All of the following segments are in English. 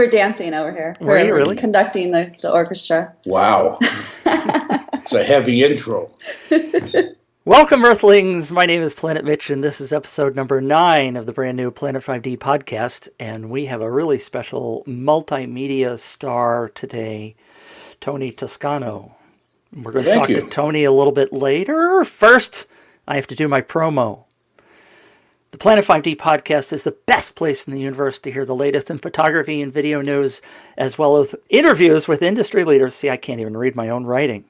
were dancing over here. Were you really? Conducting the orchestra. Wow. It's a heavy intro. Welcome, Earthlings. My name is Planet Mitch, and this is episode number 9 of the brand new Planet 5D podcast. And we have a really special multimedia star today, Tony Toscano. We're going to talk to Tony a little bit later. First, I have to do my promo. The Planet 5D podcast is the best place in the universe to hear the latest in photography and video news, as well as interviews with industry leaders. See, I can't even read my own writing.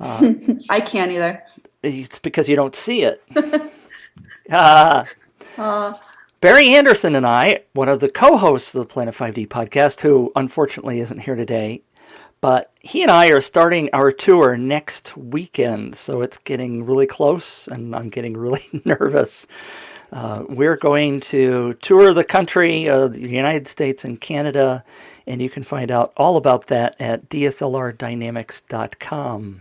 I can't either. It's because you don't see it. Barry Anderson and I, one of the co-hosts of the Planet 5D podcast, who unfortunately isn't here today, but he and I are starting our tour next weekend, so it's getting really close, and I'm getting really nervous. We're going to tour the country, the United States and Canada, and you can find out all about that at DSLRdynamics.com.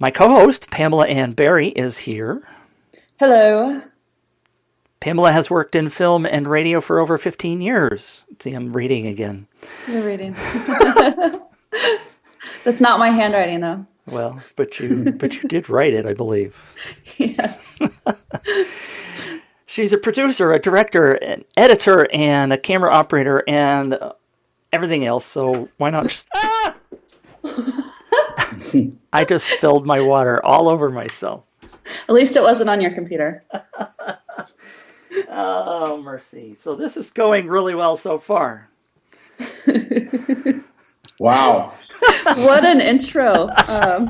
My co-host, Pamela Ann Barry, is here. Hello. Pamela has worked in film and radio for over 15 years. See, I'm reading again. You're reading. That's not my handwriting, though. Well, but you did write it, I believe. Yes. She's a producer, a director, an editor, and a camera operator, and everything else. So why not just... I just spilled my water all over myself. At least it wasn't on your computer. Oh, mercy. So this is going really well so far. Wow. What an intro,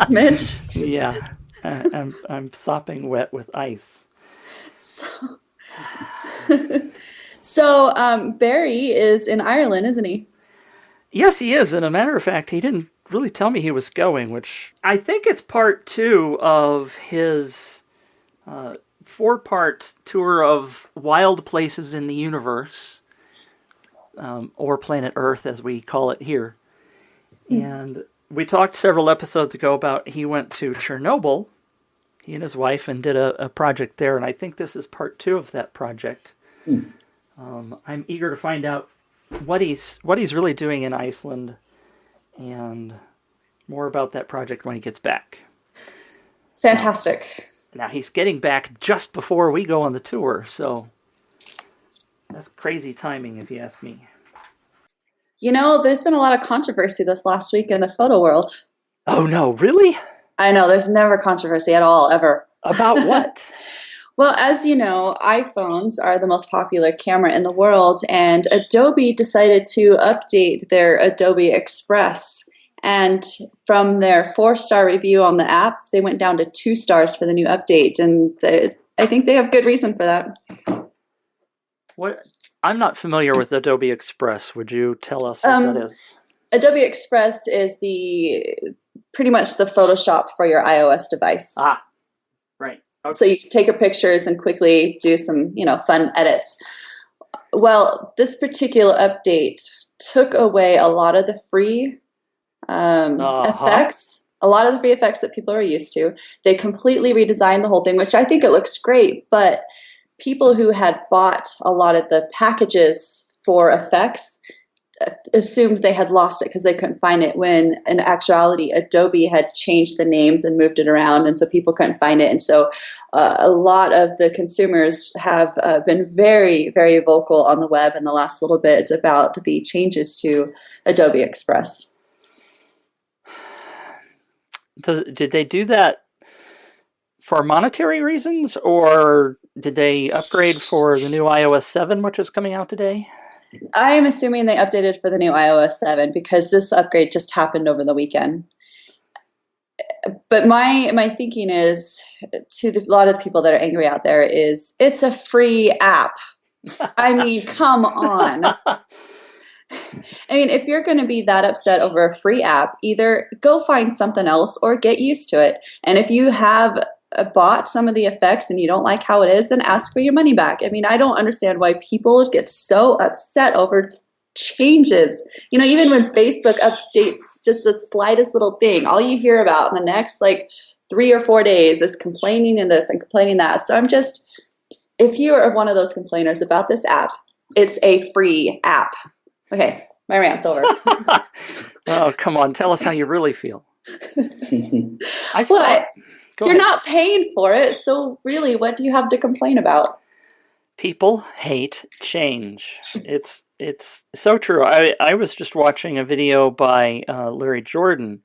Mitch. Yeah. I'm sopping wet with ice. So Barry is in Ireland, isn't he? Yes, he is. And a matter of fact, he didn't really tell me he was going, which I think it's part 2 of his 4-part tour of wild places in the universe, or planet Earth as we call it here. And we talked several episodes ago about he went to Chernobyl, he and his wife, and did a project there, and I think this is part 2 of that project. I'm eager to find out what he's really doing in Iceland, and more about that project when he gets back. Fantastic. Now, he's getting back just before we go on the tour, so that's crazy timing, if you ask me. You know, there's been a lot of controversy this last week in the photo world. Oh, no, really? I know, there's never controversy at all, ever. About what? Well, as you know, iPhones are the most popular camera in the world, and Adobe decided to update their Adobe Express. And from their 4-star review on the apps, they went down to 2 stars for the new update, and I think they have good reason for that. What? I'm not familiar with Adobe Express. Would you tell us what that is? Adobe Express is pretty much the Photoshop for your iOS device. Ah, right. Okay. So you can take your pictures and quickly do some, fun edits. Well, this particular update took away a lot of the free effects, a lot of the free effects that people are used to. They completely redesigned the whole thing, which I think it looks great, but people who had bought a lot of the packages for effects assumed they had lost it because they couldn't find it, when in actuality Adobe had changed the names and moved it around, and so people couldn't find it. And so a lot of the consumers have been very, very vocal on the web in the last little bit about the changes to Adobe Express. So did they do that for monetary reasons, or did they upgrade for the new iOS 7, which is coming out today? I am assuming they updated for the new iOS 7 because this upgrade just happened over the weekend. But my thinking is, to a lot of the people that are angry out there, is it's a free app. I mean, come on. I mean, if you're going to be that upset over a free app, either go find something else or get used to it. And if you have bought some of the effects and you don't like how it is, then ask for your money back. I mean, I don't understand why people get so upset over changes. You know, even when Facebook updates just the slightest little thing, all you hear about in the next 3 or 4 days is complaining in this and complaining that. So if you are one of those complainers about this app, it's a free app. Okay, my rant's over. Oh, come on. Tell us how you really feel. I saw. Well, Go you're ahead. not paying for it, so really, what do you have to complain about? People hate change. It's so true. I was just watching a video by Larry Jordan,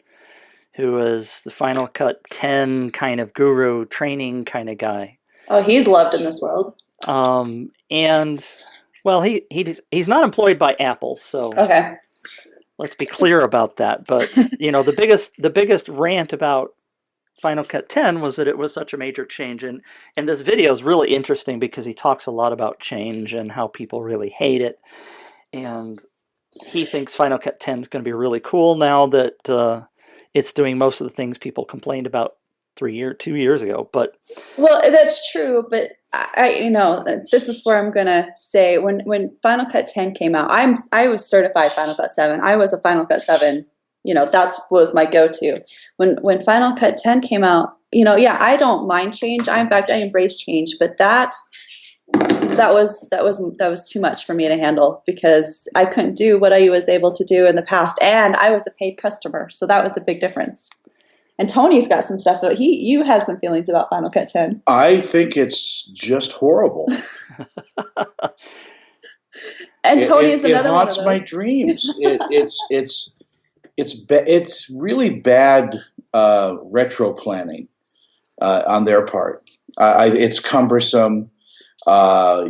who is the Final Cut 10 kind of guru, training kind of guy. Oh, he's loved in this world. And well, he's not employed by Apple, so Okay. let's be clear about that. But the biggest rant about Final Cut 10 was that it was such a major change, and this video is really interesting because he talks a lot about change and how people really hate it, and he thinks Final Cut 10 is going to be really cool now that it's doing most of the things people complained about 2 years ago. But well, that's true, but this is where I'm gonna say when Final Cut 10 came out, I was certified Final Cut 7. I was a Final Cut 7. That was my go-to. When Final Cut 10 came out, I don't mind change. In fact, I embrace change, but that was too much for me to handle because I couldn't do what I was able to do in the past, and I was a paid customer, so that was the big difference. And Tony's got some stuff, but you have some feelings about Final Cut 10. I think it's just horrible. And Tony is another one of those. It haunts my dreams. It's really bad retro planning on their part. It's cumbersome. Why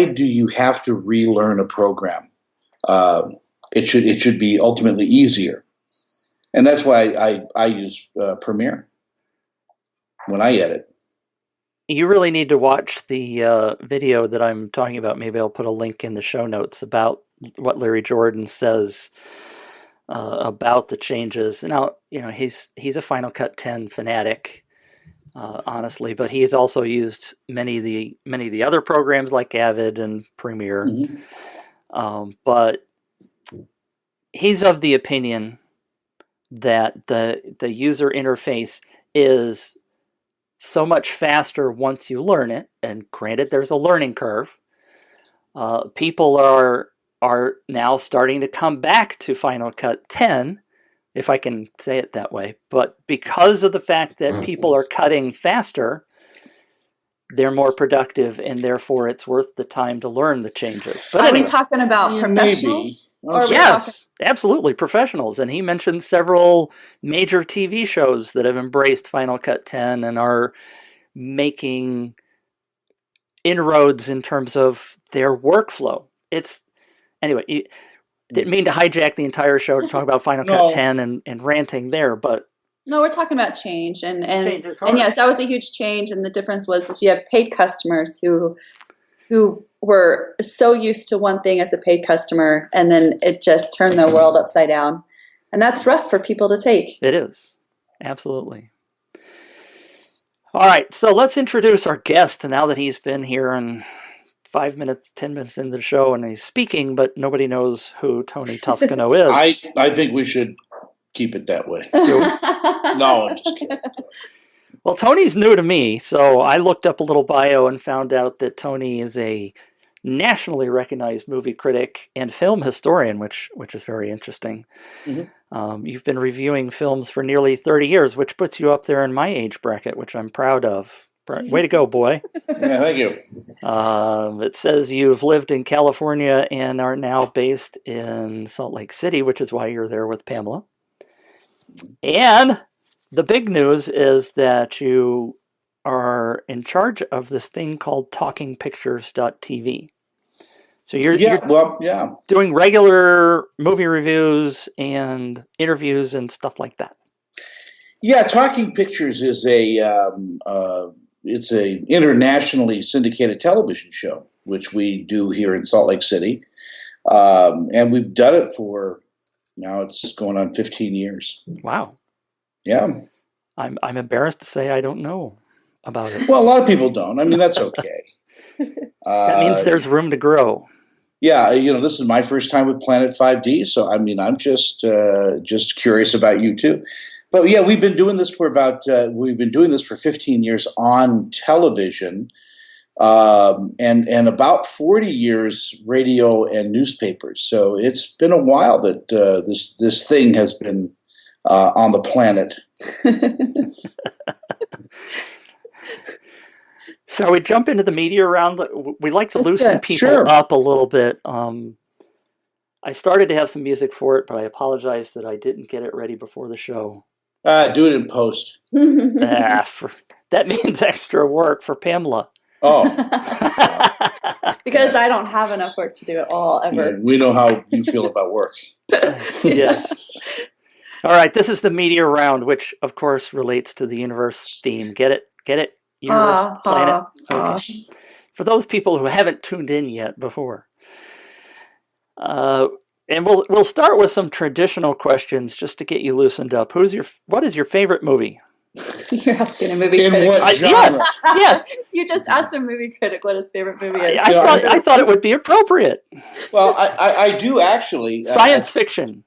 do you have to relearn a program? It should be ultimately easier, and that's why I use Premiere when I edit. you really need to watch the video that I'm talking about. Maybe I'll put a link in the show notes about what Larry Jordan says about the changes. Now, he's a Final Cut 10 fanatic, honestly, but he's also used many of the other programs like Avid and Premiere. Mm-hmm. But he's of the opinion that the user interface is so much faster once you learn it, and granted, there's a learning curve. People are now starting to come back to Final Cut 10, if I can say it that way. But because of the fact that people are cutting faster, they're more productive, and therefore it's worth the time to learn the changes. But Are we talking about professionals? Or yes, absolutely, professionals. And he mentioned several major TV shows that have embraced Final Cut 10 and are making inroads in terms of their workflow. Anyway, didn't mean to hijack the entire show to talk about Final Cut 10 and ranting there, but no, we're talking about change, and change is hard. And yes, that was a huge change, and the difference was you have paid customers who were so used to one thing as a paid customer, and then it just turned their world upside down, and that's rough for people to take. It is, absolutely. All right, so let's introduce our guest now that he's been here and 5 minutes, 10 minutes into the show, and he's speaking, but nobody knows who Tony Toscano is. I think we should keep it that way. No, I'm just kidding. Well, Tony's new to me, so I looked up a little bio and found out that Tony is a nationally recognized movie critic and film historian, which is very interesting. Mm-hmm. You've been reviewing films for nearly 30 years, which puts you up there in my age bracket, which I'm proud of. Way to go, boy. Yeah, thank you. It says you've lived in California and are now based in Salt Lake City, which is why you're there with Pamela. And the big news is that you are in charge of this thing called talkingpictures.tv. So you're doing regular movie reviews and interviews and stuff like that. Yeah, Talking Pictures is it's a internationally syndicated television show, which we do here in Salt Lake City. And we've done it for, now it's going on 15 years. Wow. Yeah. I'm embarrassed to say I don't know about it. Well, a lot of people don't. I mean, that's okay. That means there's room to grow. Yeah, this is my first time with Planet 5D, so I mean, I'm just curious about you too. But yeah, we've been doing this for 15 years on television. and about 40 years radio and newspapers. So it's been a while that this thing has been on the planet. Shall we jump into the Meteor Round? We like to loosen people up a little bit. I started to have some music for it, but I apologize that I didn't get it ready before the show. Do it in post. That means extra work for Pamela. Oh. Because I don't have enough work to do it all, ever. Yeah, we know how you feel about work. Yes. All right, this is the Meteor Round, which, of course, relates to the universe theme. Get it? Get it? Universe, planet? Okay. For those people who haven't tuned in yet before. And we'll start with some traditional questions just to get you loosened up. What is your favorite movie? You're asking a movie critic. What genre? Yes. You just asked a movie critic what his favorite movie is. I thought it would be appropriate. Well, I do actually. Science fiction.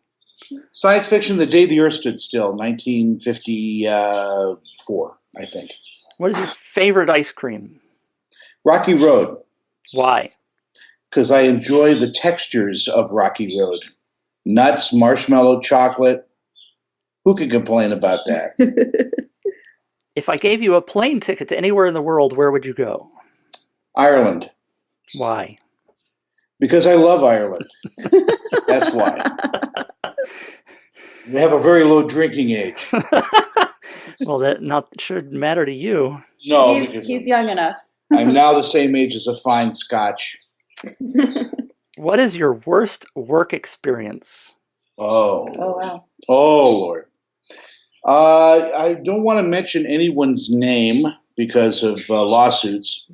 Science fiction, The Day the Earth Stood Still, 1954, I think. What is your favorite ice cream? Rocky Road. Why? Because I enjoy the textures of Rocky Road. Nuts, marshmallow, chocolate. Who can complain about that? If I gave you a plane ticket to anywhere in the world, where would you go? Ireland. Why? Because I love Ireland. That's why. They have a very low drinking age. Well, that should matter to you. No, he's young enough. I'm now the same age as a fine Scotch. What is your worst work experience? Oh wow. Oh, Lord. I don't want to mention anyone's name because of lawsuits.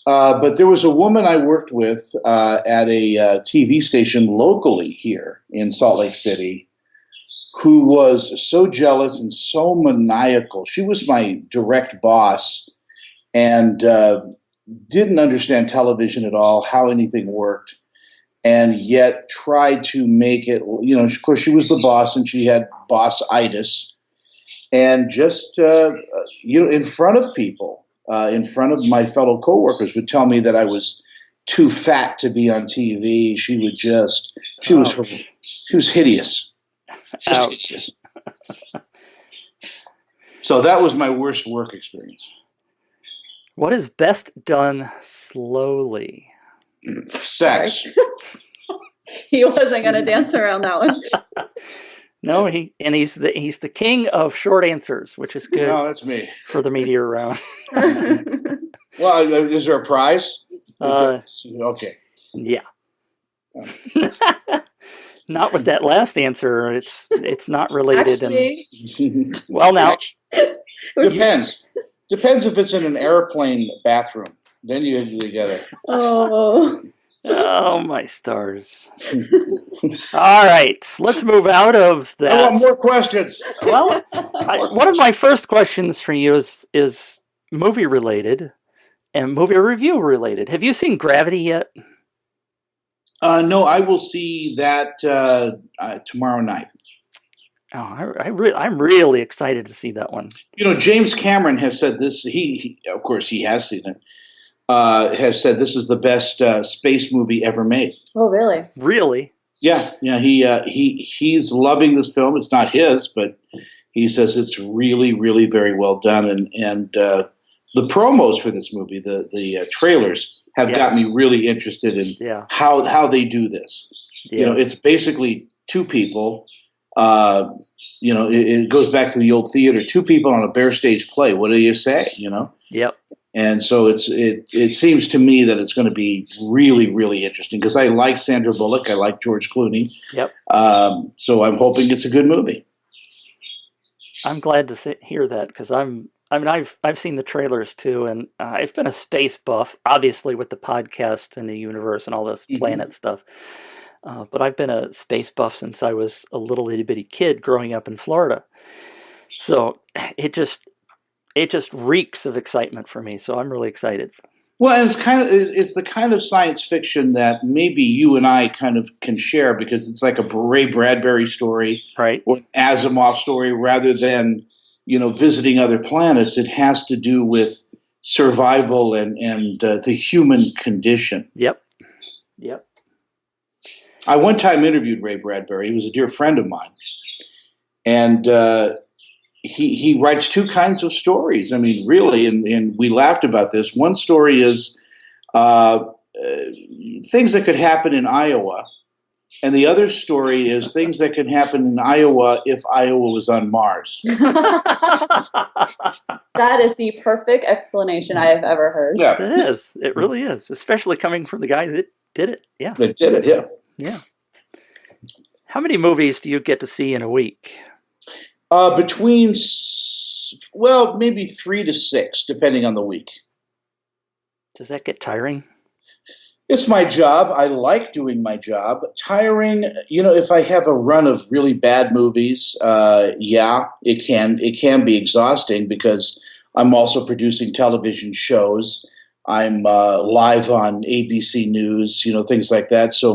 But there was a woman I worked with at a TV station locally here in Salt Lake City who was so jealous and so maniacal. She was my direct boss and didn't understand television at all, how anything worked, and yet tried to make it, of course, she was the boss and she had boss-itis. And just, in front of people, in front of my fellow coworkers, would tell me that I was too fat to be on TV. She was hideous. Just hideous. So that was my worst work experience. What is best done slowly? Sex. He wasn't going to dance around that one. No, he's the king of short answers, which is good. No, that's me. For the Meteor Round. Well, is there a prize? Okay. Yeah. Not with that last answer. It's not related. Actually, well, now depends. Depends if it's in an airplane bathroom. Then you get it. Oh, my stars. All right, let's move out of that. I want more questions. Well, one of my first questions for you is movie related and movie review related. Have you seen Gravity yet? No, I will see that tomorrow night. Oh, I'm really excited to see that one. James Cameron has said this. He of course, he has seen it. Has said this is the best space movie ever made. Oh, really? Really? Yeah. He's loving this film. It's not his, but he says it's really, really very well done. And the promos for this movie, the trailers, have got me really interested in how they do this. Yes. It's basically two people. It goes back to the old theater. Two people on a bare stage play. What do you say? Yep. And so it seems to me that it's going to be really, really interesting because I like Sandra Bullock. I like George Clooney. Yep. So I'm hoping it's a good movie. I'm glad to hear that because I've seen the trailers too, and I've been a space buff, obviously with the podcast and the universe and all this planet stuff. But I've been a space buff since I was a little itty bitty kid growing up in Florida. So it just reeks of excitement for me. So I'm really excited. Well, and it's the kind of science fiction that maybe you and I kind of can share because it's like a Ray Bradbury story, right, or an Asimov story, rather than visiting other planets. It has to do with survival and the human condition. Yep. I one time interviewed Ray Bradbury. He was a dear friend of mine, and he writes two kinds of stories. I mean, really, and we laughed about this. One story is things that could happen in Iowa, and the other story is things that could happen in Iowa if Iowa was on Mars. That is the perfect explanation I have ever heard. Yeah, It is. It really is, especially coming from the guy that did it. Yeah. that did it. Yeah. Yeah. How many movies do you get to see in a week? Between, well, maybe 3 to 6, depending on the week. Does that get tiring? It's my job. I like doing my job. Tiring, if I have a run of really bad movies, yeah, it can be exhausting because I'm also producing television shows. I'm live on ABC News, things like that. So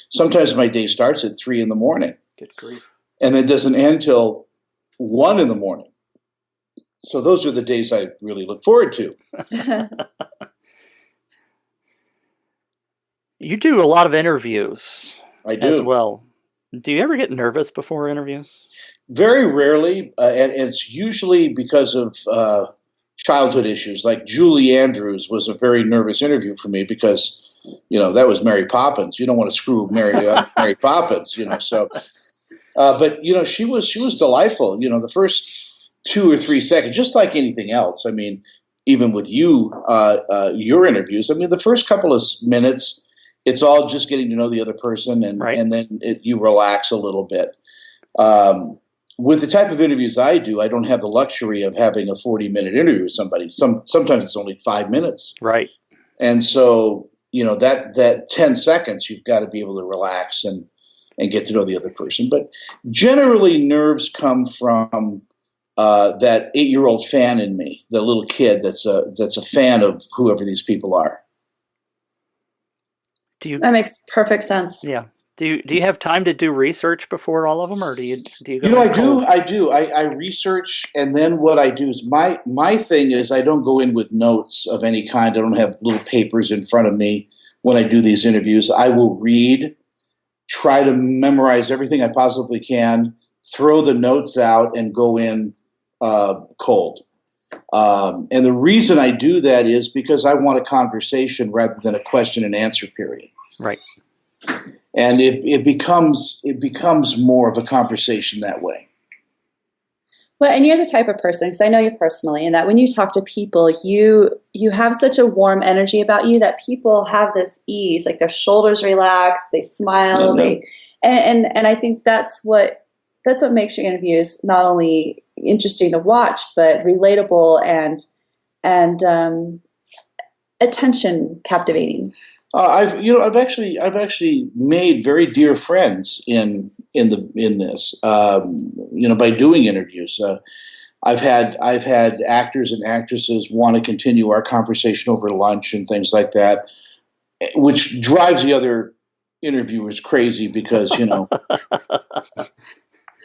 sometimes my day starts at 3 in the morning. Good grief. And it doesn't end till 1 in the morning. So those are the days I really look forward to. You do a lot of interviews. I do. As well. Do you ever get nervous before interviews? Very rarely, and it's usually because of childhood issues. Like Julie Andrews was a very nervous interview for me because, that was Mary Poppins. You don't want to screw Mary Poppins, So, but she was delightful. The first 2 or 3 seconds, just like anything else. I mean, even with your interviews. I mean, the first couple of minutes, it's all just getting to know the other person, and right. and then you relax a little bit. With the type of interviews I do, I don't have the luxury of having a 40-minute interview with somebody. Sometimes it's only 5 minutes. Right. And so, that 10 seconds, you've got to be able to relax and get to know the other person. But generally, nerves come from that 8-year-old fan in me, the little kid that's a fan of whoever these people are. That makes perfect sense. Yeah. Do you have time to do research before all of them, or do you go? I do. I research, and then what I do is my thing is I don't go in with notes of any kind. I don't have little papers in front of me when I do these interviews. I will read, try to memorize everything I possibly can, throw the notes out, and go in cold. And the reason I do that is because I want a conversation rather than a question and answer period. Right. And it becomes more of a conversation that way. Well, and you're the type of person, because I know you personally, and that when you talk to people, you have such a warm energy about you that people have this ease, like their shoulders relax, they smile, and I think that's what makes your interviews not only interesting to watch, but relatable and attention captivating. I've actually made very dear friends in this by doing interviews. I've had actors and actresses want to continue our conversation over lunch and things like that, which drives the other interviewers crazy because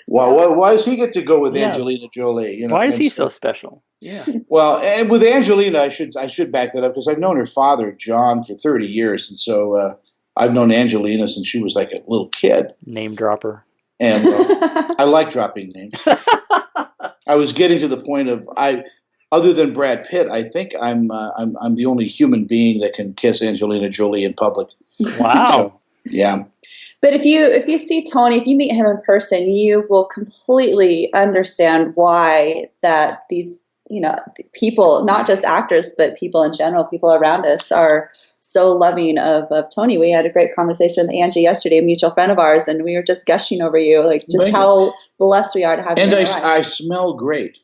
why does he get to go with Angelina Jolie? Why is he so special? Yeah. Well, and with Angelina, I should back that up because I've known her father, John, for 30 years, and so I've known Angelina since she was like a little kid. Name dropper. And I like dropping names. I was getting to the point of other than Brad Pitt, I think I'm the only human being that can kiss Angelina Jolie in public. Wow. So, yeah. But if you see Tony, if you meet him in person, you will completely understand why that these people, not just actors, but people in general, people around us are so loving of Tony. We had a great conversation with Angie yesterday, a mutual friend of ours, and we were just gushing over you, like just how blessed we are to have you. And I smell great.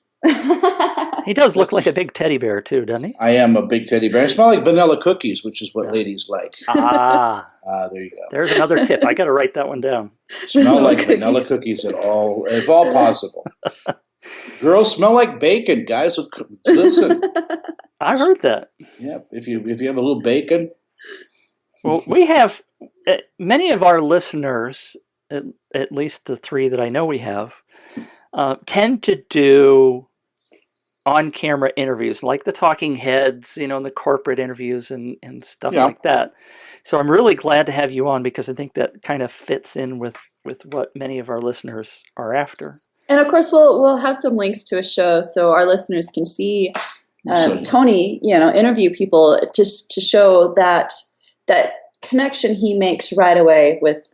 He does look like a big teddy bear too, doesn't he? I am a big teddy bear. I smell like vanilla cookies, which is what ladies like. There you go. There's another tip. I got to write that one down. Smell like vanilla cookies if all possible. Girls smell like bacon, guys. Listen. I heard that. Yeah, if you have a little bacon. Well, we have many of our listeners, at least the 3 that I know we have, tend to do on-camera interviews, like the talking heads, and the corporate interviews and stuff like that. So I'm really glad to have you on because I think that kind of fits in with what many of our listeners are after. And of course, we'll have some links to a show so our listeners can see Tony, interview people just to show that connection he makes right away with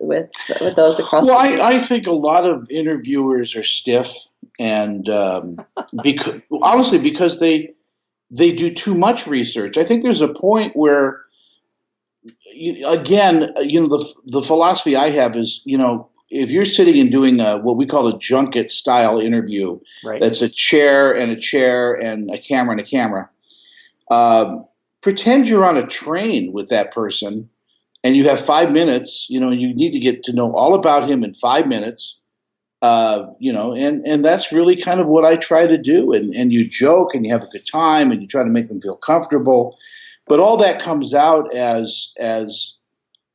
those across. Well, I think a lot of interviewers are stiff, and because they do too much research. I think there's a point where, the philosophy I have is, if you're sitting and doing what we call a junket style interview, right. That's a chair and a camera and a camera. Pretend you're on a train with that person and you have 5 minutes, you need to get to know all about him in 5 minutes, and that's really kind of what I try to do. And you joke and you have a good time and you try to make them feel comfortable. But all that comes out as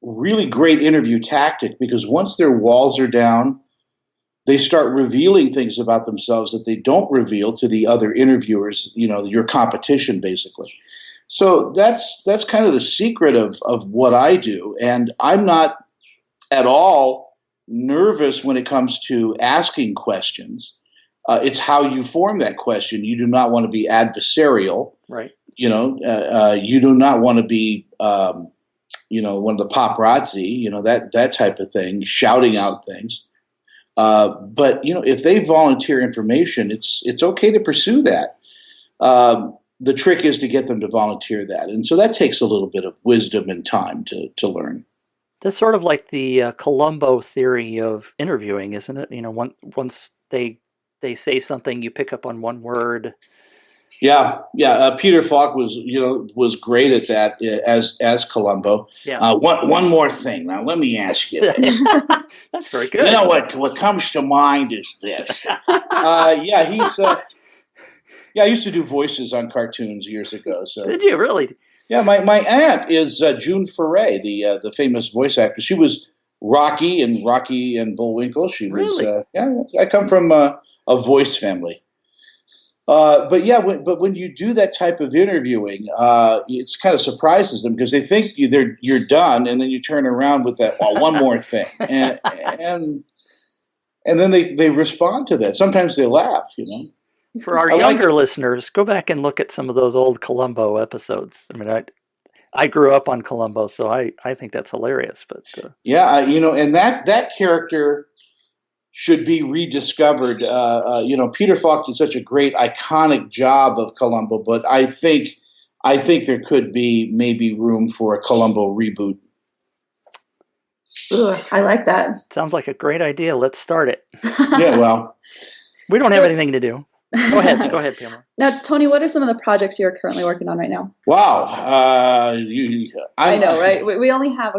really great interview tactic, because once their walls are down, they start revealing things about themselves that they don't reveal to the other interviewers, your competition, basically. So that's kind of the secret of what I do. And I'm not at all nervous when it comes to asking questions. It's how you form that question. You do not want to be adversarial. Right. You do not want to be, one of the paparazzi, that type of thing, shouting out things. But if they volunteer information, it's okay to pursue that. The trick is to get them to volunteer that, and so that takes a little bit of wisdom and time to learn. That's sort of like the Columbo theory of interviewing, isn't it? Once they say something, you pick up on one word. Yeah. Peter Falk was great at that as Columbo. Yeah. One more thing. Now let me ask you this. That's very good. What comes to mind is this. I used to do voices on cartoons years ago. So did you really? Yeah, my aunt is June Foray, the famous voice actress. She was Rocky and Bullwinkle. She was really? I come from a voice family. But when you do that type of interviewing, it kind of surprises them because they think you're done, and then you turn around with that one more thing, and then they respond to that. Sometimes they laugh, For our younger listeners, go back and look at some of those old Columbo episodes. I mean, I grew up on Columbo, so I think that's hilarious. But and that character should be rediscovered. Peter Falk did such a great, iconic job of Columbo, but I think there could be maybe room for a Columbo reboot. Ooh, I like that. Sounds like a great idea. Let's start it. Yeah, well, we don't have anything to do. Go ahead, Pamela. Now, Tony, what are some of the projects you're currently working on right now? Wow, I know, right? We only have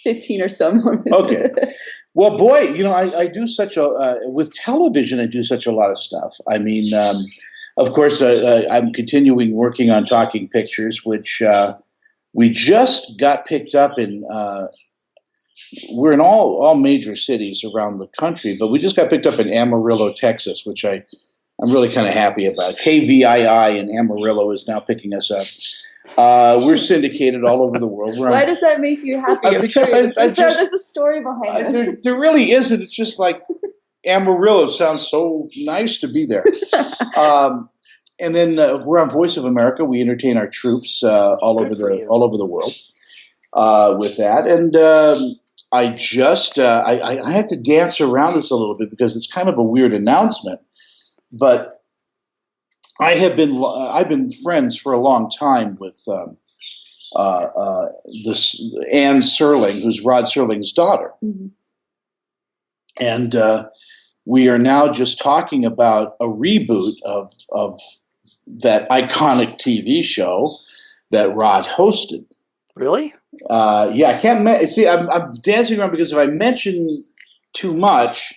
15 or so more minutes. Okay. Well, boy, I do such with television, I do such a lot of stuff. I mean, of course, I'm continuing working on Talking Pictures, which we just got picked up in. We're in all major cities around the country, but we just got picked up in Amarillo, Texas, which I'm really kind of happy about. KVII in Amarillo is now picking us up. We're syndicated all over the world. Why does that make you happy? Because there's a story behind this. There really isn't. It's just like Amarillo sounds so nice to be there. And then we're on Voice of America. We entertain our troops all over the world with that. And I just I had to dance around this a little bit because it's kind of a weird announcement, but I've been friends for a long time with this Anne Serling, who's Rod Serling's daughter, mm-hmm. and we are now just talking about a reboot of that iconic TV show that Rod hosted. Really? I can't see. I'm dancing around because if I mention too much,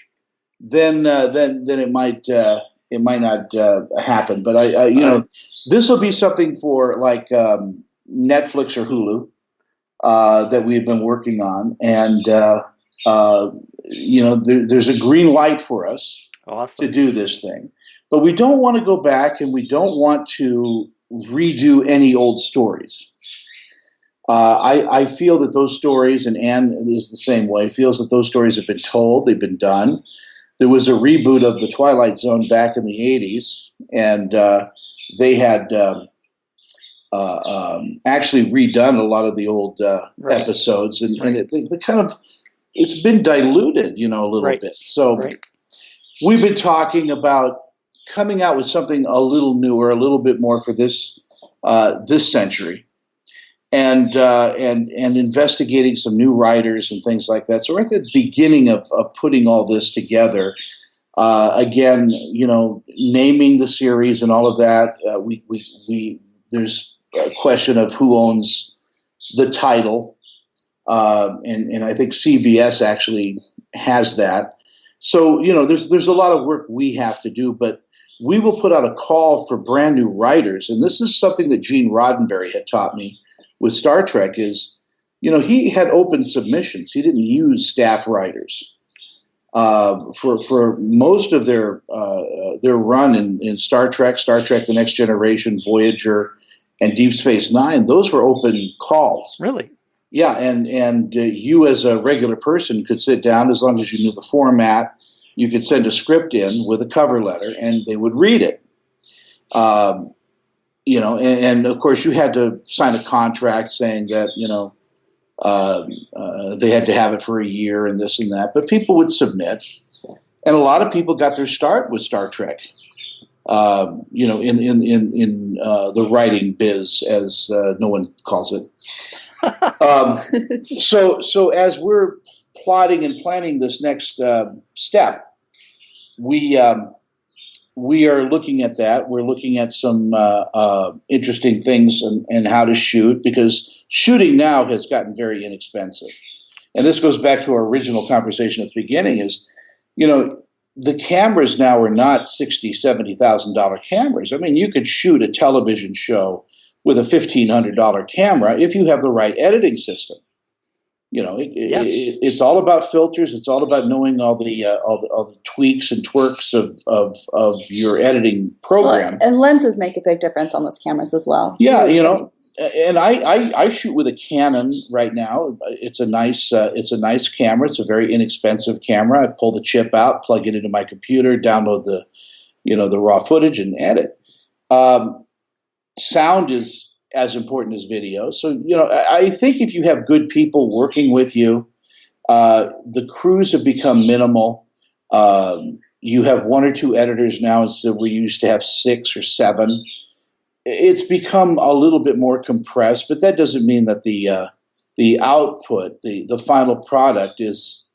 then it might not happen. But this will be something for like Netflix or Hulu that we've been working on, and there's a green light for us awesome. to do this thing. But we don't want to go back, and we don't want to redo any old stories. I feel that those stories, and Anne is the same way, feels that those stories have been told, they've been done. There was a reboot of The Twilight Zone back in the 80s, and they had actually redone a lot of the old episodes, and they kind of, it's been diluted, a little bit. So we've been talking about coming out with something a little newer, a little bit more for this century, and investigating some new writers and things like that. So we're at the beginning of putting all this together. Again, naming the series and all of that. There's a question of who owns the title, and I think CBS actually has that. So there's a lot of work we have to do, but we will put out a call for brand new writers, and this is something that Gene Roddenberry had taught me with Star Trek. Is he had open submissions. He didn't use staff writers for most of their run in Star Trek, The Next Generation, Voyager, and Deep Space Nine. Those were open calls. Really? Yeah, and you as a regular person could sit down, as long as you knew the format. You could send a script in with a cover letter, and they would read it. And of course you had to sign a contract saying that they had to have it for a year and this and that. But people would submit, and a lot of people got their start with Star Trek. In the writing biz, as no one calls it. So as we're plotting and planning this next step, we are looking at that. We're looking at some interesting things and how to shoot, because shooting now has gotten very inexpensive. And this goes back to our original conversation at the beginning. Is the cameras now are not $60,000, $70,000 cameras. I mean, you could shoot a television show with a $1,500 camera if you have the right editing system. It's all about filters. It's all about knowing all the tweaks and twerks of your editing program. Well, and lenses make a big difference on those cameras as well. Yeah, and I shoot with a Canon right now. It's a nice camera. It's a very inexpensive camera. I pull the chip out, plug it into my computer, download the raw footage, and edit. Sound is as important as video. So I think if you have good people working with you, the crews have become minimal. You have one or two editors now instead we used to have 6 or 7. It's become a little bit more compressed, but that doesn't mean that the output, the final product is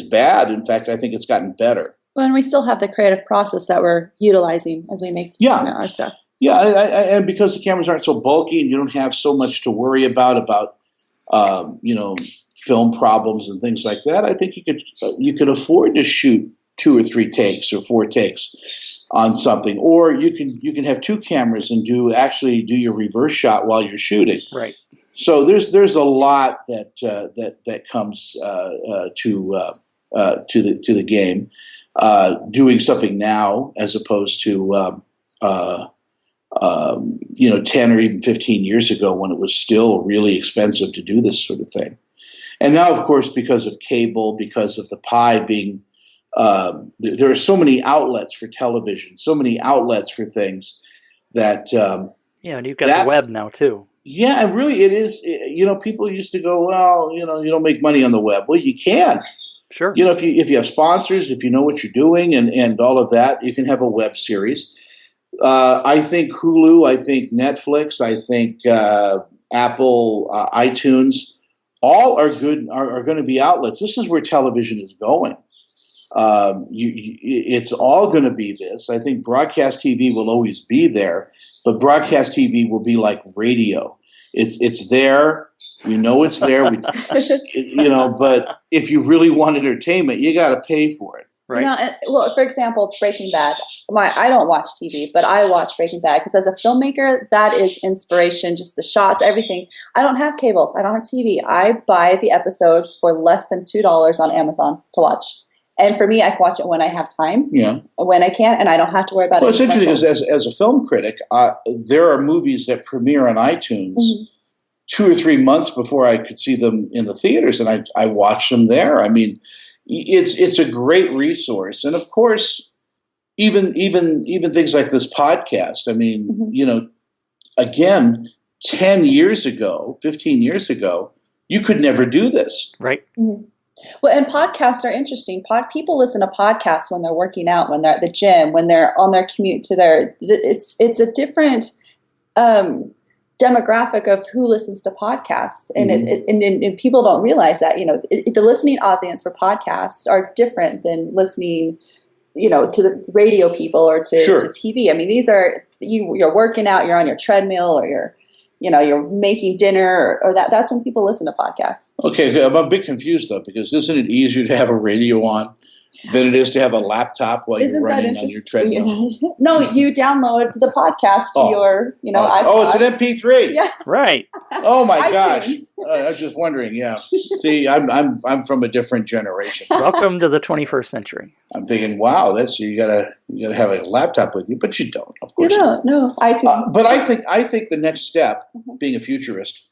bad. In fact, I think it's gotten better. Well, and we still have the creative process that we're utilizing as we make our stuff. Yeah, and because the cameras aren't so bulky and you don't have so much to worry about film problems and things like that, I think you could afford to shoot 2 or 3 takes or 4 takes on something, or you can have 2 cameras and do your reverse shot while you're shooting. Right. So there's a lot that comes to the game, doing something now as opposed to 10 or even 15 years ago, when it was still really expensive to do this sort of thing. And now, of course, because of cable, because of the pie being, there are so many outlets for television, so many outlets for things that... and you've got the web now, too. Yeah, and really it is, people used to go, well, you don't make money on the web. Well, you can. Sure. If you have sponsors, if you know what you're doing and all of that, you can have a web series. I think Hulu, I think Netflix, I think Apple, iTunes, all are good, are going to be outlets. This is where television is going. It's all going to be this. I think broadcast TV will always be there, but broadcast TV will be like radio. It's there. We know it's there. But if you really want entertainment, you got to pay for it. Right. For example, Breaking Bad. I don't watch TV, but I watch Breaking Bad because as a filmmaker, that is inspiration, just the shots, everything. I don't have cable. I don't have TV. I buy the episodes for less than $2 on Amazon to watch. And for me, I can watch it when I have time, Yeah. when I can, and I don't have to worry about it. Well, it's interesting because as a film critic, there are movies that premiere on iTunes 2 or 3 months before I could see them in the theaters, and I watch them there. I mean, it's a great resource, and of course, even things like this podcast. I mean, again, 10 years ago, 15 years ago, you could never do this. Right. Well, and podcasts are interesting. People listen to podcasts when they're working out, when they're at the gym, when they're on their commute to their. It's a different demographic of who listens to podcasts, and and people don't realize that. The listening audience for podcasts are different than listening, to the radio people or to TV. I mean, these are you're working out, you're on your treadmill, or you're making dinner, or that's when people listen to podcasts. Okay, I'm a bit confused though, because isn't it easier to have a radio on than it is to have a laptop while you're running on your treadmill? No, you download the podcast to your, iPod. Oh, it's an MP3. Yeah. Right. Oh my gosh. I was just wondering. Yeah. See, I'm from a different generation. Welcome to the 21st century. I'm thinking, wow, you gotta have a laptop with you, but you don't. Of course, you don't. No, iTunes. But I think the next step, being a futurist,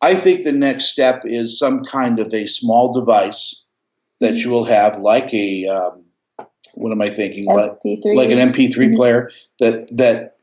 I think the next step is some kind of a small device that you will have, like a what am I thinking? MP3. Like an MP3 player that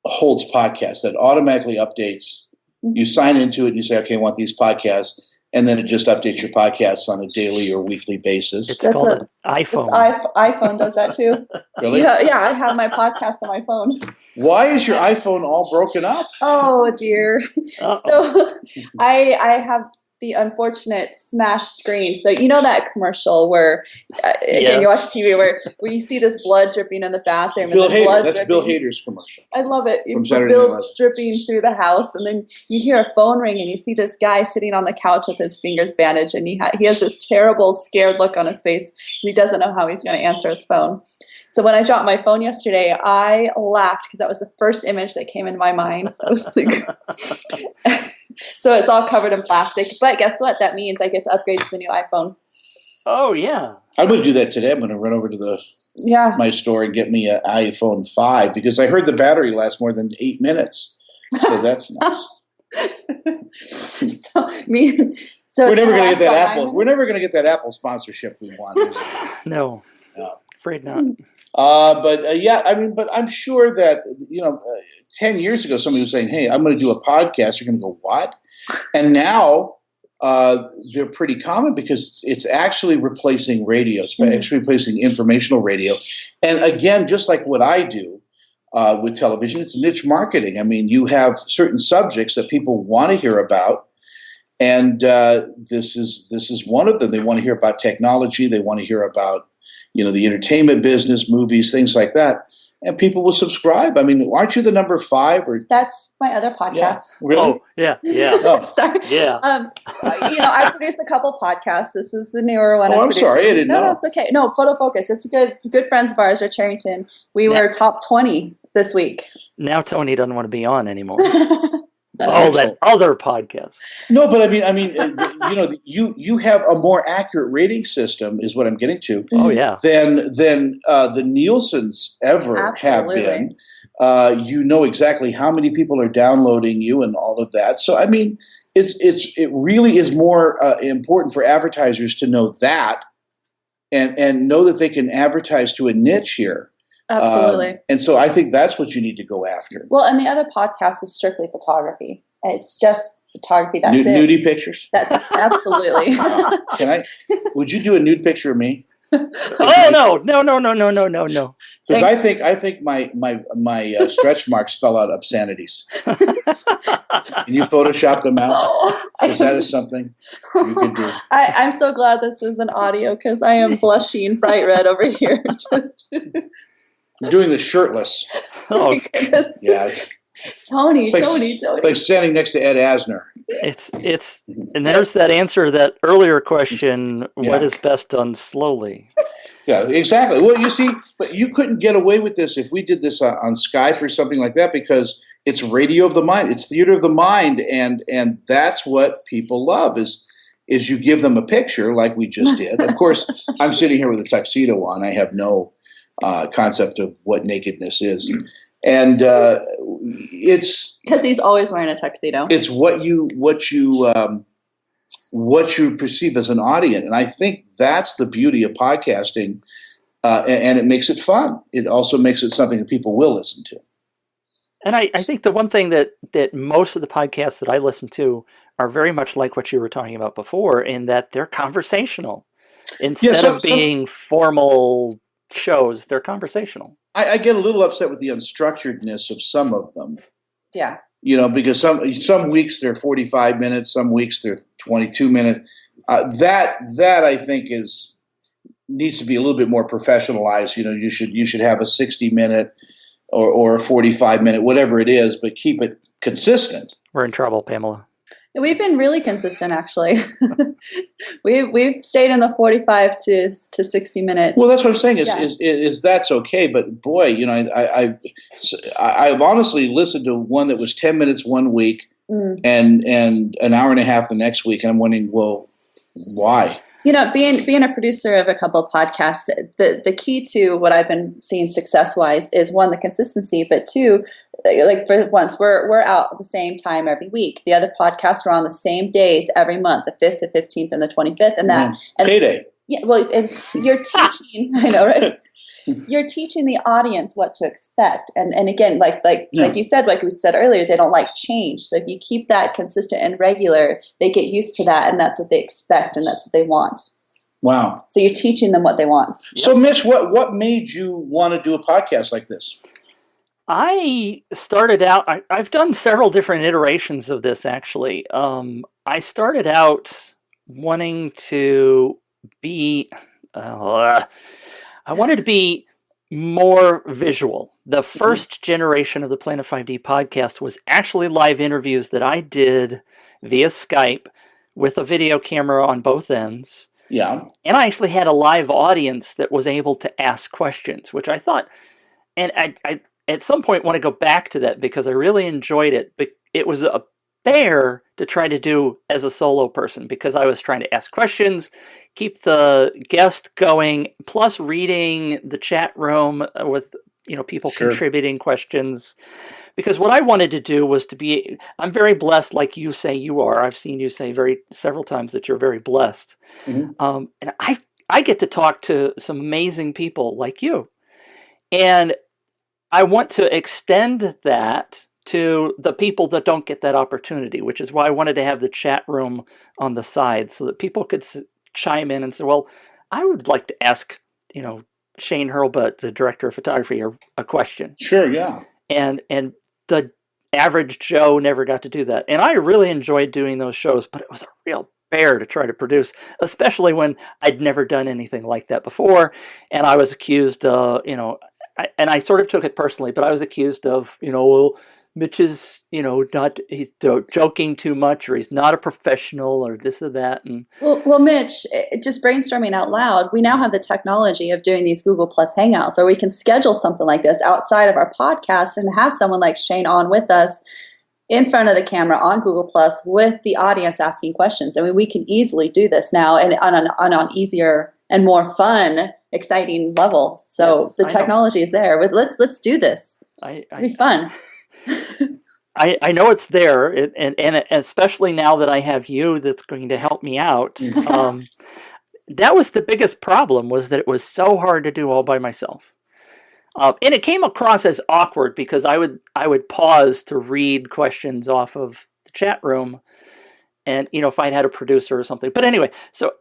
holds podcasts, that automatically updates. You sign into it and you say, okay, I want these podcasts. And then it just updates your podcasts on a daily or weekly basis. It's called an iPhone. iPhone does that too. Really? Yeah, I have my podcast on my phone. Why is your iPhone all broken up? Oh, dear. So I have the unfortunate smashed screen. So that commercial where, again, you watch TV where you see this blood dripping in the bathroom. Bill Hader. Blood That's dripping. Bill Hader's commercial. I love it. From Saturday Night Live. Dripping through the house, and then you hear a phone ring, and you see this guy sitting on the couch with his fingers bandaged, and he has this terrible, scared look on his face because he doesn't know how he's going to answer his phone. So when I dropped my phone yesterday, I laughed because that was the first image that came into my mind. I was like, so it's all covered in plastic. But guess what? That means I get to upgrade to the new iPhone. Oh, yeah. I'm going to do that today. I'm going to run over to my store and get me an iPhone 5 because I heard the battery lasts more than 8 minutes. So that's nice. So we're never going to get that Apple. We're never going to get that Apple sponsorship we want. No, afraid not. But I'm sure that 10 years ago somebody was saying, "Hey, I'm going to do a podcast." You're going to go, "What?" And now they're pretty common because it's actually replacing radio. It's actually replacing informational radio. And again, just like what I do with television, it's niche marketing. I mean, you have certain subjects that people want to hear about. And this is one of them. They want to hear about technology. They want to hear about the entertainment business, movies, things like that. And people will subscribe. I mean, aren't you the number 5? Or that's my other podcast. Yeah. Really? Oh, yeah. Oh. Sorry. Yeah. I produce a couple podcasts. This is the newer one. Oh, I'm sorry. I didn't know. No, it's okay. No, Photo Focus. It's good friends of ours, Rich Harrington. We were top 20 this week. Now Tony doesn't want to be on anymore. That other podcast. No, but I mean, you have a more accurate rating system, is what I'm getting to. Oh yeah. Than the Nielsen's ever have been. You know exactly how many people are downloading you and all of that. So I mean, it really is more important for advertisers to know that, and know that they can advertise to a niche here. Absolutely. And so I think that's what you need to go after. Well, and the other podcast is strictly photography. It's just photography. That's it. Nudie pictures? That's absolutely. Would you do a nude picture of me? Oh no. Because I think my stretch marks spell out obscenities. Can you Photoshop them out? Because that is something you could do. I'm so glad this is an audio because I am blushing bright red over here. I'm doing the shirtless. Oh, yes. Tony. Like standing next to Ed Asner. It's and there's that answer to that earlier question, what is best done slowly? Yeah, exactly. Well, you see, but you couldn't get away with this if we did this on Skype or something like that because it's radio of the mind. It's theater of the mind, and that's what people love is is you give them a picture like we just did. Of course, I'm sitting here with a tuxedo on. I have no concept of what nakedness is. And it's because he's always wearing a tuxedo. It's what you perceive as an audience, and I think that's the beauty of podcasting, and it makes it fun. It also makes it something that people will listen to. And I think the one thing that most of the podcasts that I listen to are very much like what you were talking about before, in that they're conversational instead of being formal shows. They're conversational. I get a little upset with the unstructuredness of some of them. Yeah. Because some weeks they're 45 minutes, some weeks they're 22 minutes. That I think needs to be a little bit more professionalized. You should have a 60-minute or a 45-minute, whatever it is, but keep it consistent. We're in trouble, Pamela. We've been really consistent, actually. we've stayed in the 45 to 60 minutes. Well, that's what I'm saying. Is that's okay? But boy, I've honestly listened to one that was 10 minutes one week and an hour and a half the next week, and I'm wondering, well, why? Being a producer of a couple of podcasts, the key to what I've been seeing success-wise is, one, the consistency, but two, like for once, we're out at the same time every week. The other podcasts are on the same days every month, the 5th, the 15th, and the 25th, and payday. Yeah, well, and you're teaching, I know, right? You're teaching the audience what to expect, and again, like you said, like we said earlier, they don't like change. So if you keep that consistent and regular, they get used to that, and that's what they expect, and that's what they want. Wow! So you're teaching them what they want. So, Mitch, what made you want to do a podcast like this? I started out. I've done several different iterations of this. Actually, I started out wanting to be. I wanted to be more visual. The first generation of the Planet 5D podcast was actually live interviews that I did via Skype with a video camera on both ends. Yeah. And I actually had a live audience that was able to ask questions, which I thought, and I at some point want to go back to that because I really enjoyed it. But it was a bear to try to do as a solo person because I was trying to ask questions, keep the guest going, plus reading the chat room with people contributing questions. Because what I wanted to do was I'm very blessed, like you say you are. I've seen you say several times that you're very blessed. Mm-hmm. And I get to talk to some amazing people like you. And I want to extend that to the people that don't get that opportunity, which is why I wanted to have the chat room on the side so that people could chime in and say, well, I would like to ask, Shane Hurlbut, the director of photography, a question. Sure, yeah. And the average Joe never got to do that. And I really enjoyed doing those shows, but it was a real bear to try to produce, especially when I'd never done anything like that before. And I was accused, and I sort of took it personally, but I was accused of, well, Mitch is, he's joking too much, or he's not a professional, or this or that. And well, Mitch, just brainstorming out loud, we now have the technology of doing these Google Plus Hangouts, or we can schedule something like this outside of our podcast and have someone like Shane on with us in front of the camera on Google Plus with the audience asking questions. I mean, we can easily do this now and on an easier and more fun, exciting level. So the technology is there. Let's do this. It'll be fun. I know it's there, and especially now that I have you that's going to help me out. That was the biggest problem, was that it was so hard to do all by myself. And it came across as awkward because I would pause to read questions off of the chat room, and if I'd had a producer or something. But anyway, so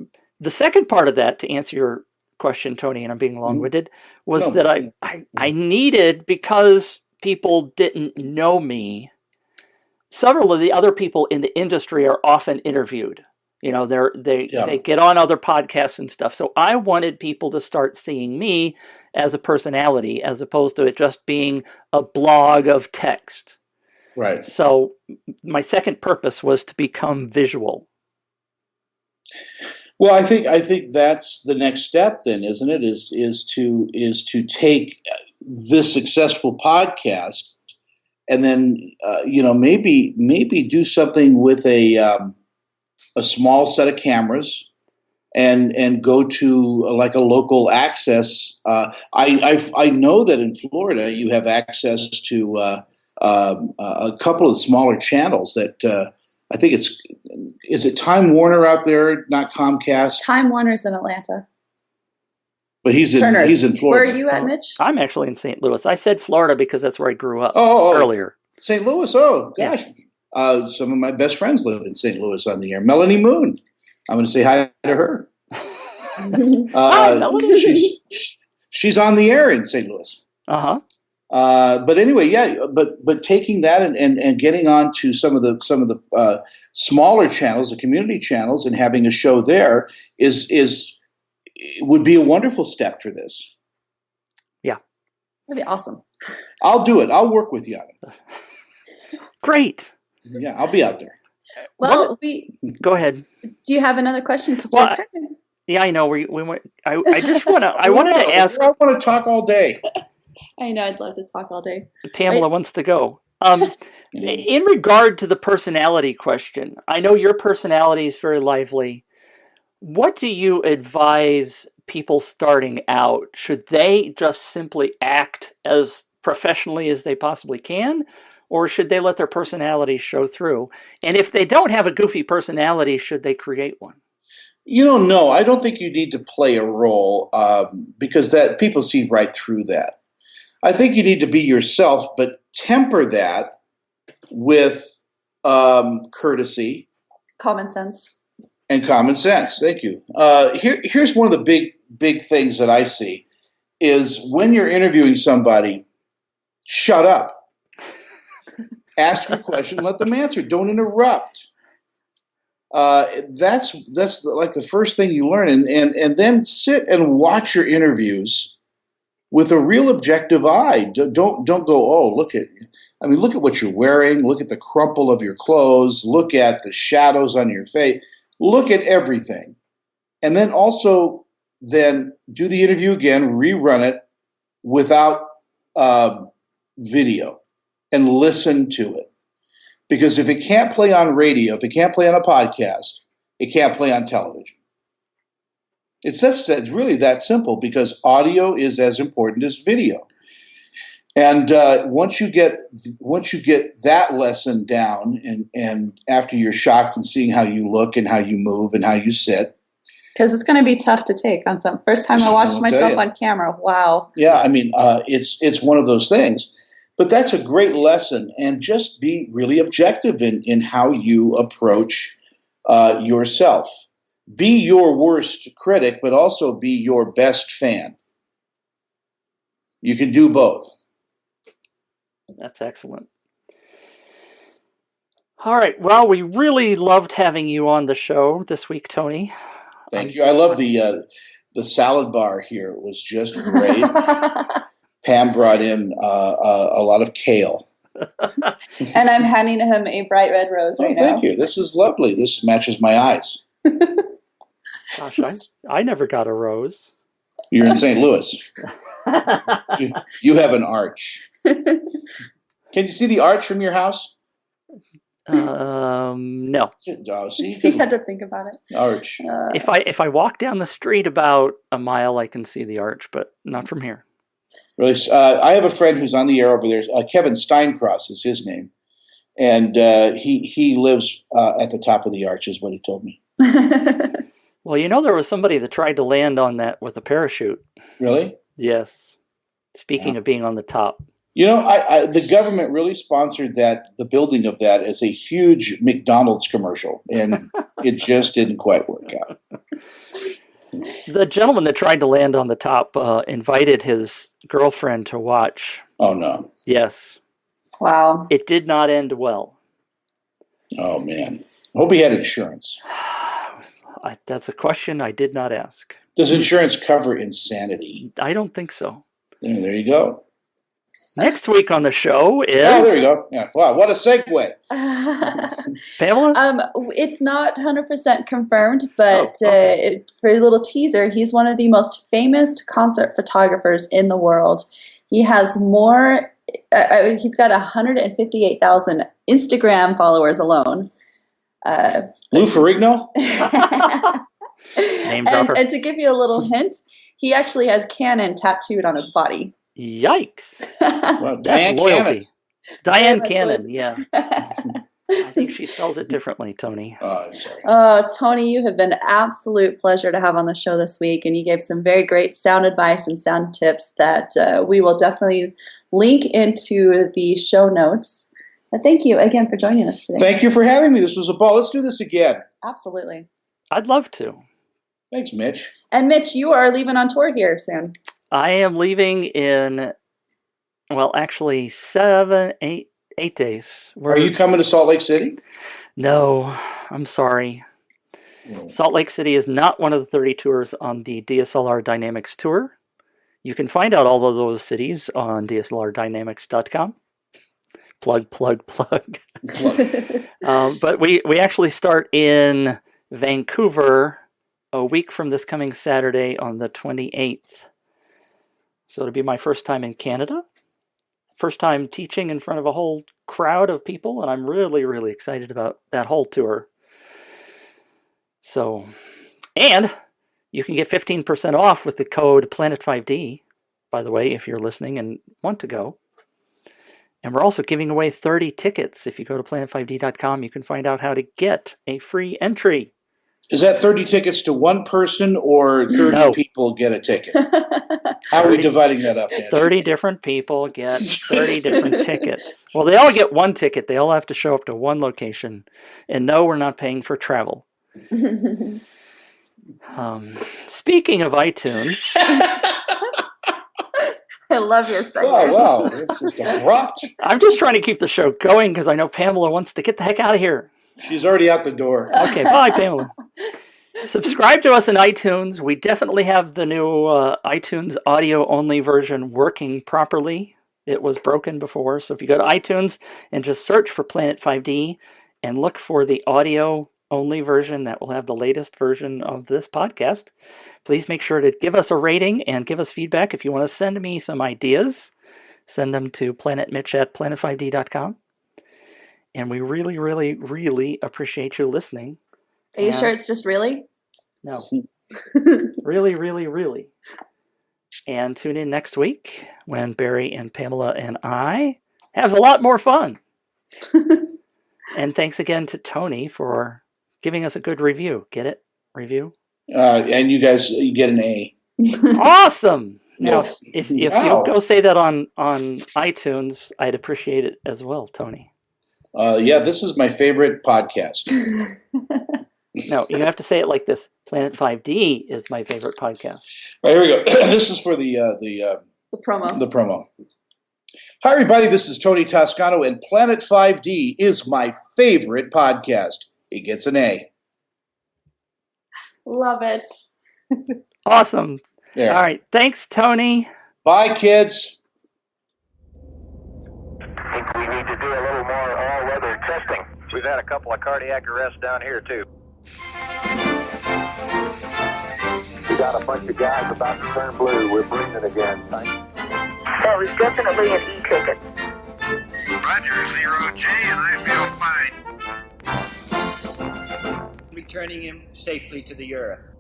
the second part of that, to answer your question, Tony, and I'm being long-winded, was that I needed, because people didn't know me, several of the other people in the industry are often interviewed. They get on other podcasts and stuff. So I wanted people to start seeing me as a personality, as opposed to it just being a blog of text. Right. So my second purpose was to become visual. Well, I think that's the next step then, isn't it? Is to take this successful podcast and then maybe do something with a a small set of cameras and go to like a local access. I know that in Florida you have access to a couple of smaller channels that I think is it Time Warner out there, not Comcast. Time Warner's in Atlanta. But he's in Florida. Where are you at, Mitch? I'm actually in St. Louis. I said Florida because that's where I grew up earlier. St. Louis. Oh gosh, yeah. Some of my best friends live in St. Louis on the air. Melanie Moon. I'm going to say hi to her. Hi, Melanie. She's on the air in St. Louis. But anyway, but taking that and getting on to some of the smaller channels, the community channels, and having a show there would be a wonderful step for this. Yeah, that'd be awesome. I'll do it. I'll work with you on it. Great. Yeah, I'll be out there. Well, go ahead. Do you have another question? Because yeah, I know. We went. I just want to. I wanted to ask. I want to talk all day. I know. I'd love to talk all day. Pamela wants to go. In regard to the personality question, I know your personality is very lively. What do you advise people starting out? Should they just simply act as professionally as they possibly can? Or should they let their personality show through? And if they don't have a goofy personality, should they create one? No, I don't think you need to play a role because that people see right through that. I think you need to be yourself, but temper that with courtesy, common sense. And common sense. Thank you. Here's one of the big things that I see is when you're interviewing somebody, shut up. Ask your question, let them answer. Don't interrupt. That's like the first thing you learn, and then sit and watch your interviews with a real objective eye. Don't go, look at what you're wearing. Look at the crumple of your clothes. Look at the shadows on your face. Look at everything. And then also do the interview again, rerun it without video and listen to it. Because if it can't play on radio, if it can't play on a podcast, it can't play on television. It's really that simple because audio is as important as video. And once you get that lesson down, and after you're shocked and seeing how you look and how you move and how you sit, because it's going to be tough to take on some. First time I watched myself on camera, wow. Yeah, it's one of those things, but that's a great lesson, and just be really objective in how you approach yourself. Be your worst critic, but also be your best fan. You can do both. That's excellent. All right. Well, we really loved having you on the show this week, Tony. Thank you. I love the salad bar here. It was just great. Pam brought in a lot of kale. And I'm handing him a bright red rose right now. Thank you. This is lovely. This matches my eyes. Gosh, I never got a rose. You're in St. Louis. You have an arch. Can you see the arch from your house? No. Oh, see, you had to think about it. Arch. If I walk down the street about a mile, I can see the arch, but not from here. Really, I have a friend who's on the air over there. Kevin Steincross is his name, and he lives at the top of the arch, is what he told me. Well, there was somebody that tried to land on that with a parachute. Really? Yes. Speaking of being on the top. The government really sponsored the building of that as a huge McDonald's commercial, and it just didn't quite work out. The gentleman that tried to land on the top invited his girlfriend to watch. Oh, no. Yes. Wow. It did not end well. Oh, man. I hope he had insurance. That's a question I did not ask. Does insurance cover insanity? I don't think so. There you go. Next week on the show is... Oh, there you go. Yeah. Wow, what a segue. Pamela? It's not 100% confirmed, but okay. For a little teaser, he's one of the most famous concert photographers in the world. He has he's got 158,000 Instagram followers alone. Lou Ferrigno? Name dropper. And to give you a little hint, he actually has Cannon tattooed on his body. Yikes. Well, That's Diane loyalty. Cannon. Diane Cannon, yeah. I think she spells it differently, Tony. Oh, I'm sorry. Oh, Tony, you have been an absolute pleasure to have on the show this week, and you gave some very great sound advice and sound tips that we will definitely link into the show notes. But thank you again for joining us today. Thank you for having me. This was a ball. Let's do this again. Absolutely. I'd love to. Thanks, Mitch. And Mitch, you are leaving on tour here soon. I am leaving in, well, actually 8 days. Are you coming to Salt Lake City? No, I'm sorry. Salt Lake City is not one of the 30 tours on the DSLR Dynamics tour. You can find out all of those cities on DSLRDynamics.com. Plug. But we actually start in Vancouver a week from this coming Saturday on the 28th. So it'll be my first time in Canada. First time teaching in front of a whole crowd of people, and I'm really, really excited about that whole tour. So, and you can get 15% off with the code Planet5D, by the way, if you're listening and want to go. And we're also giving away 30 tickets. If you go to planet5d.com, you can find out how to get a free entry. Is that 30 tickets to one person or 30 people get a ticket? How are we dividing that up, Nancy? 30 different people get 30 different tickets. Well, they all get one ticket. They all have to show up to one location. And no, we're not paying for travel. Speaking of iTunes... I love your segment. Oh, wow. It's just abrupt. I'm just trying to keep the show going because I know Pamela wants to get the heck out of here. She's already out the door. Okay, bye, Pamela. Subscribe to us in iTunes. We definitely have the new iTunes audio-only version working properly. It was broken before, so if you go to iTunes and just search for Planet 5D and look for the audio-only version that will have the latest version of this podcast, please make sure to give us a rating and give us feedback. If you want to send me some ideas, send them to planetmitch@planet5d.com. And we really, really, really appreciate you listening. Are you sure it's just really? No. Really, really, really. And tune in next week when Barry and Pamela and I have a lot more fun. And thanks again to Tony for giving us a good review. Get it? Review? And you guys, you get an A. Awesome! Now, Yeah. if Wow. you'll go say that on iTunes, I'd appreciate it as well, Tony. Yeah, this is my favorite podcast. No, you have to say it like this. Planet 5D is my favorite podcast. All right, here we go. This is for the promo. The promo. Hi, everybody. This is Tony Toscano, and Planet 5D is my favorite podcast. It gets an A. Love it. Awesome. There. All right. Thanks, Tony. Bye, kids. I think we need to do a little more all-weather testing. We've had a couple of cardiac arrests down here, too. We got a bunch of guys about to turn blue. We're breathing again. That was definitely an e-ticket. Roger, 0J, and I feel fine. Returning him safely to the earth.